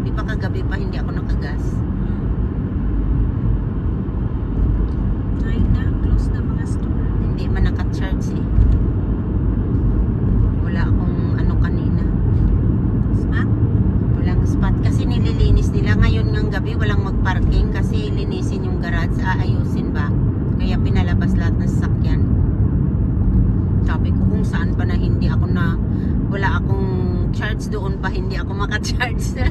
Di ba kagabi pa hindi ako nakagas? Ay na, close na mga store. Hindi man naka-charge eh. Wala akong ano kanina. Spot? Walang spot kasi nililinis nila. Ngayon ng gabi walang magparking kasi linisin yung garage. Aayusin ba? Kaya pinalabas lahat ng sasakyan. Sabi ko kung saan pa na hindi ako na wala akong charge doon pa hindi ako maka-charge.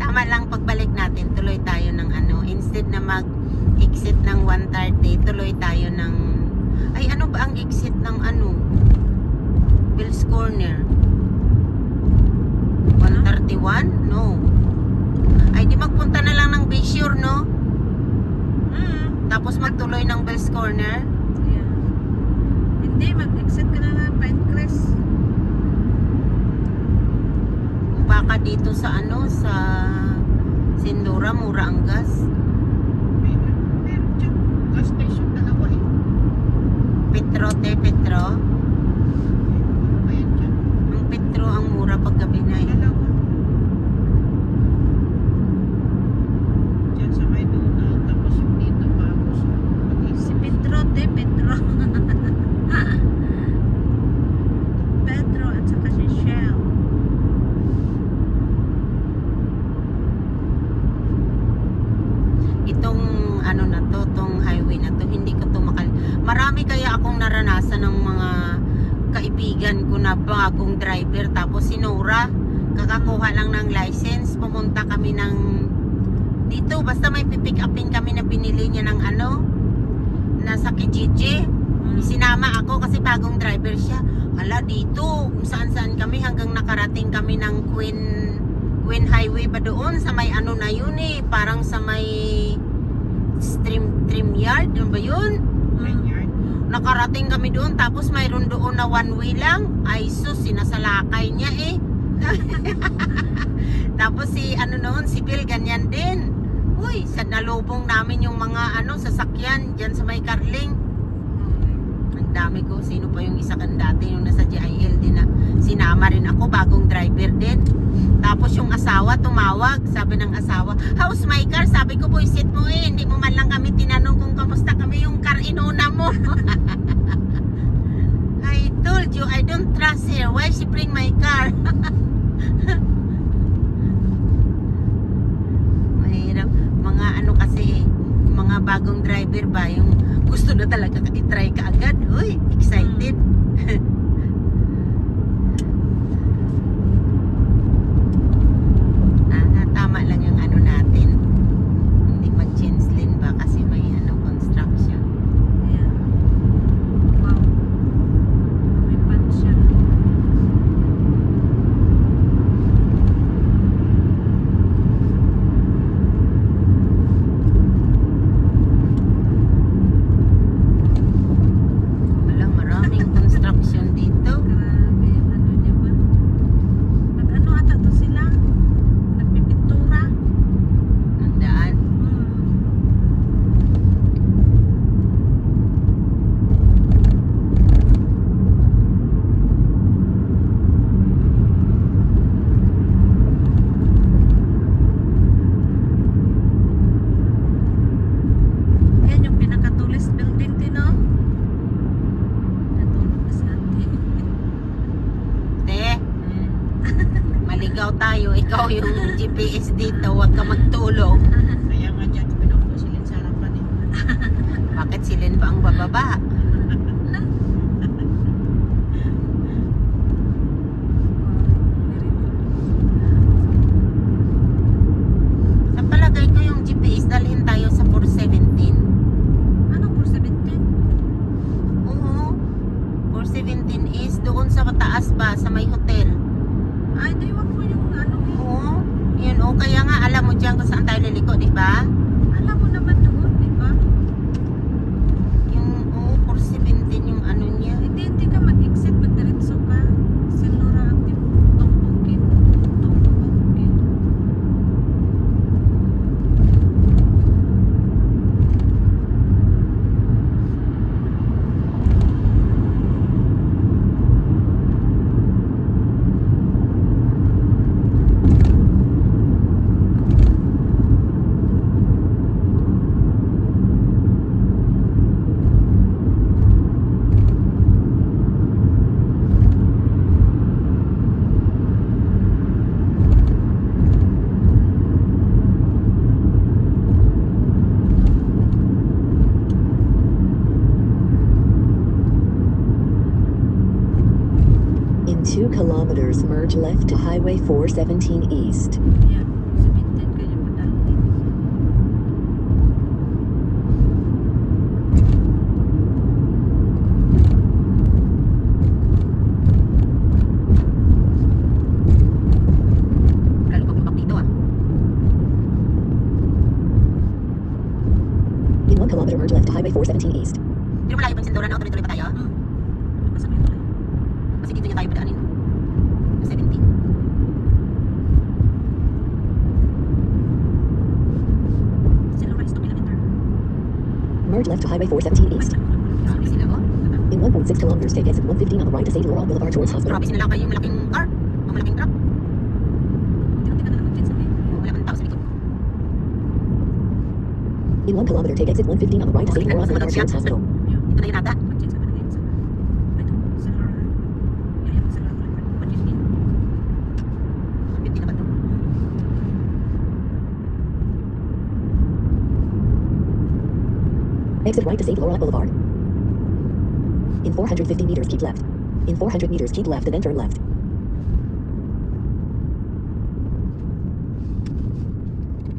Tama lang pagbalik natin tuloy tayo ng ano instead na mag-exit ng 130 tuloy tayo ng ay ano ba ang exit ng ano Bill's Corner 131? No ay di magpunta na lang ng Bayshore no? Tapos magtuloy ng Bill's Corner. Yeah. Hindi, mag-exit ka na ng Pinecrest. Baka dito sa ano sa Sindora mura ang gas. Meron dyan. Gas station dalawa eh. Petro Petro. Ayan dyan. Ang Petro ang mura pag gabi na eh. Dalawa. Dyan sa may Duna. Tapos yung dito bago sa Si Pedro Pedro at saka si Shell. Itong ano na to, tong highway na to, hindi ko to marami kaya akong naranasan ng mga kaibigan ko na bagong driver tapos sinura, kakakuha lang ng license, pumunta kami ng dito, basta may pipick upin kami na binili niya ng ano nasa Kijiji. Sinama ako kasi bagong driver siya. Hala dito, kung saan kami hanggang nakarating kami ng Queen Highway ba doon sa may ano na yun eh, parang sa may stream yard, yun ba yun? Vineyard. Nakarating kami doon tapos mayroon doon na one way lang. Ay sus, sinasalakay niya eh. Tapos si ano noon, si Bill ganyan din. Uy, sa nalubong namin yung mga ano sasakyan diyan sa may Carling. Ang dami ko, sino pa yung isa kan dati yung nasa GIL din na sinama rin ako, bagong driver din. Tapos yung asawa tumawag, sabi ng asawa, how's my car? Sabi ko, buisit mo eh, hindi mo man lang kami tinanong kung kamusta kami yung car inuna mo. I told you, I don't trust her. Why she bring my car? Mahirap. Mga ano kasi, mga bagong driver ba, yung gusto na talaga i-try ka agad. Uy, excited. Tama lang yung ano natin. Hindi mag-change lane ba kasi may ano construction. Yeah. Wow. May pan siya. Wala, maraming construction dito. Grabe yung ano niya ba? Nag-ano ata to sila? Nagpipintura? Ang daan. Yan yung pinaka-tallest building din, no? Natulog na sa atin. Te, maligaw tayo. Ikaw yung GPS dito. Huwag ka magtulog. Kaya nga dyan, pinupo silid sa harapan eh. Bakit silin ba ang bababa? Sa palagay ko yung GPS, dalhin tayo sa 417. Anong 417? Oo. 417 is doon sa taas ba, sa may hotel. Ay, di wag mo yung ano eh. Oo. Yun, oh. Kaya nga, alam mo dyan kung saan tayo liliko, di ba? Alam mo naman doon, di ba? Yung, oh, kilometers, merge left to Highway 417 East. Yeah, 17 kayo padalhin. Kalupag-lupag dito ah. In 1 kilometer, merge left to Highway 417 East. Hindi mo malayo pa yung Sinturan, o tuloy-tuloy pa tayo? Basta may tuloy. Kasi dito niya tayo padaanin. 70. Silora is 2 kilometer. Merge left to Highway 417 East. Grabe sila oh. In 1.6 kilometers, take exit 115 on the right to St. Laurent Boulevard towards Hospital. Grabe sila lang kayo yung malaking car. O malaking truck. Unti-unti ka na lang mag-change na O wala pang tao sa likod. In 1 kilometer, take exit 115 on the right to St. Laurent Boulevard towards Hospital. Dito na yun ata. Mag-change ka pa na ngayon sa... Ito, Silora. Yeah, Silora Boulevard. 115. 50 na ba ito? Exit right to St. Laurent Boulevard. In 450 meters, keep left. In 400 meters, keep left and then turn left.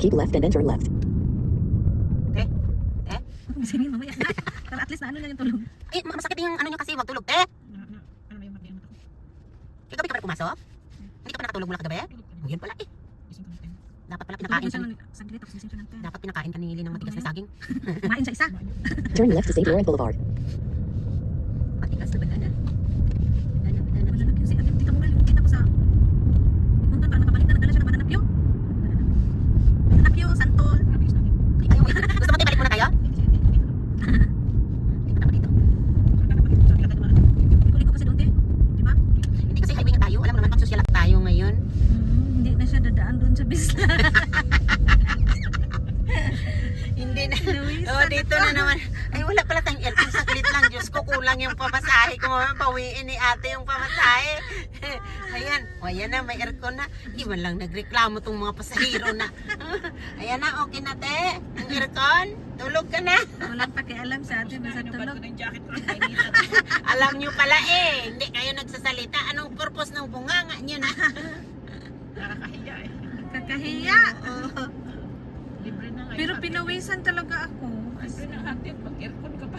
Keep left and then turn left. Sige, mamaya. Para at least na ano na yung tulog. Eh, masakit yung ano niya kasi, wag tulog. Eh, Ano ba yung mati yung mata ko? ikaw ba ka pala pumasok? Hindi ka pa nakatulog mula kagabi? O yun pala eh. Gising ko na tayo. Dapat pala Tulog pinakain na ka siya ni... saglit, tapos gising siya ng 10. Dapat pinakain ka ni Lily ng matigas na saging. Kumain siya isa. Turn left to St. Laurent Boulevard. Matigas na banana. Wala na kasi ate, tika mo yung kita ko sa... Punta pa, nakabalik na, nagdala siya ng banana pio. Banana pio, santol. Mabilis natin. Gusto mo tayo balik muna tayo? Hindi pa dito. Liko kasi doon, te. Di ba? Hindi kasi highway nga tayo. Alam mo naman pag social tayo ngayon. Hindi na siya dadaan doon sa bisla. Hindi na. Luisa, Oh, dito na naman. Ay, wala pala tayong aircon. Saglit lang. Diyos ko, kulang yung pamasahe ko. Pawiin ni ate yung pamasahe. Ayan. O, ayan na. May aircon na. Hindi man lang nagreklamo tong mga pasahero na. Ayan na. Okay na, te. Ang aircon. Tulog ka na. Walang pakialam sa atin, basta Yung tulog. bag ko ng jacket ko. Kainitan. Alam nyo pala eh. Hindi kayo nagsasalita. Anong purpose ng bunganga nyo na? Nakakahiya eh. Kakahiya. Oo. Libre na ngayon. Pero ate. pinawisan talaga ako. Libre na ate. Mag-aircon ka pa.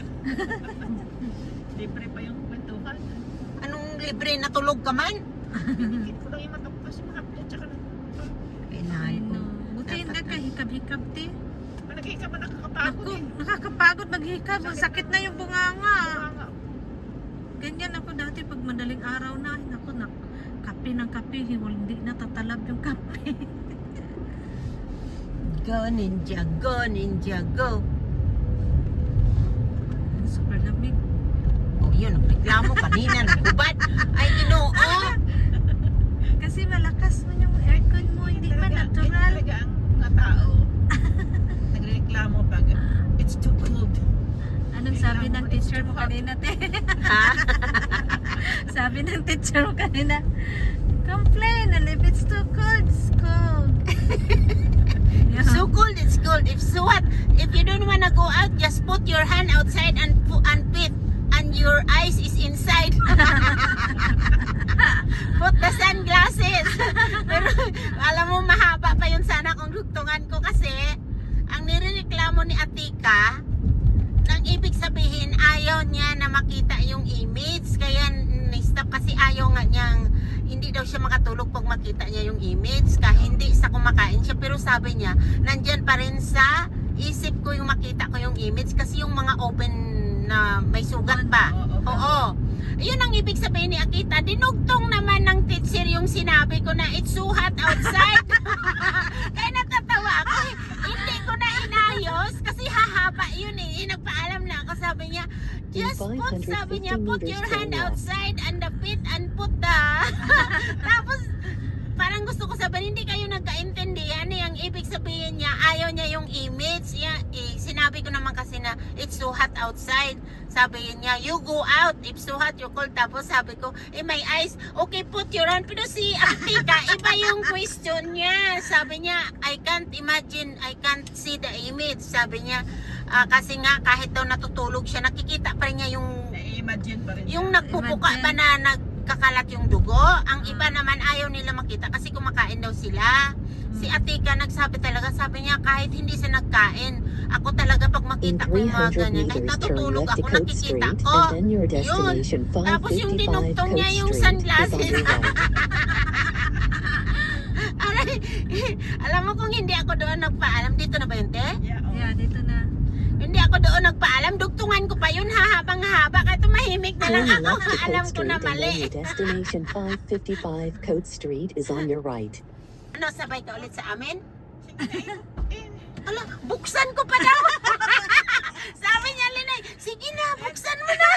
Libre pa yung kwentuhan. Anong libre na tulog ka man? Pinikit ko lang yung mata ko kasi makapit. Tsaka na. Ay Kailangan ko. no. Buti hindi ka hikab-hikab, te. Palagay ka ba nakakapagod Ako, eh. nakakapagod maghikab. Sakit na yung bunganga. Nga. Ganyan ako dati pag madaling araw na. Ako, kape ng kape. Hindi natatalab yung kape. Go ninja, go ninja, go. Super lamig. Oh, yun. Reklamo kanina. Nagubad. Ay, ginoo. Kasi malakas man yung aircon mo. Hindi man natural. Talaga ang mga tao. Nagreklamo pag it's too cold. Anong sabi ng teacher mo kanina, te? Ha? Sabi ng teacher mo kanina, complain, and if it's too cold, it's cold. Yeah. So cold, it's cold. If so what? If you don't wanna go out, just put your hand outside and pit, and your eyes is inside. Put the sunglasses. Pero alam mo, mahaba pa yun sana kung dugtungan ko kasi ang nirereklamo ni Atika, nang ibig sabihin ayaw niya na makita yung image, kaya ni-stop kasi ayaw nga niyang hindi daw siya makatulog pag makita niya yung image, kahit hindi sa kumakain siya, pero sabi niya nandyan pa rin sa isip ko yung makita ko yung image kasi yung mga open na may sugat pa. Oo. Yun ang ibig sabihin ni Akita. Dinugtong naman ng teacher yung sinabi ko na it's so hot outside. Kaya natatawa ako eh. Hindi ko na inayos kasi hahaba yun eh. Nagpaalam na ako. Sabi niya, just put, sabi niya, put your hand outside and the pit and put the... Tapos, parang gusto ko sabihin, hindi kayo nagkaintindihan eh. Ang ibig sabihin niya, ayaw niya yung image. Sinabi ko naman kasi na it's so hot outside. Sabi niya, you go out. If so hot, you cold. Tapos sabi ko, my eyes, okay, put your hand. Pero si Aktika, iba yung question niya. Sabi niya, I can't imagine, I can't see the image. Sabi niya, kasi nga kahit daw natutulog siya, nakikita pa rin niya yung Na-imagine pa rin. nagpupuka pa na kakalat yung dugo. Ang iba naman ayaw nila makita kasi kumakain daw sila. Si Atika nagsabi talaga, sabi niya kahit hindi siya nagkain, ako talaga pag In makita ko yung mga 300 ganyan, kahit meters, turn natutulog left to ako, Cote nakikita Street, ko. and then your destination Tapos yung 555 dinugtong niya Cote yung Street is on sunglasses. your right. Aray, alam mo kung hindi ako doon nagpaalam, dito na ba yun, te? Yeah, oh. Yeah, dito na. Hindi ako doon nagpaalam, dugtungan ko pa yun habang haba, kaya tumahimik na lang Turn ako, left to alam Cote ko Street, na and then mali. your destination 555 Cote Street is on your right. Ano, sabay ka ulit sa amin? Sige na. Ala, buksan ko pa daw. Sabi niya, Linay, sige na, buksan mo na.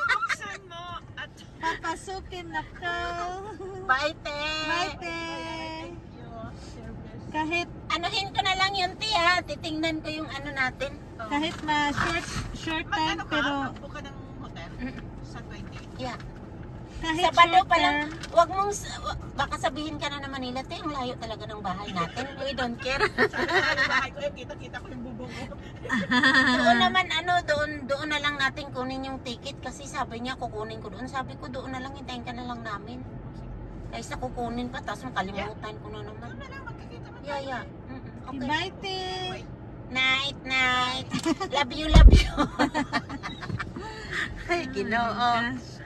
Buksan mo at Papasukin na ka. Bye, te. thank you. Service. Kahit Anuhin ko na lang yun, te, ha. Titingnan ko yung ano natin. Oh. kahit short time Mag-ano ka? pero Mag-book ka ng hotel? Sa 20. Yeah. kahit Sabado short pa lang, term, wag mong, baka sabihin ka na na Manila, te, ang layo talaga ng bahay natin. We don't care. Sabi ko sa bahay ko, kita-kita ko yung bubong ko. Doon naman, doon na lang natin kunin yung ticket kasi sabi niya, kukunin ko doon. Sabi ko, doon na lang, hintayin ka na lang namin. Kaysa kukunin pa, tapos makalimutan ko na naman. Doon na lang, magkakita mo. Yeah, yeah. Okay. bye, te. Night, night. Love you, love you. Ay, Ginoo. Gosh.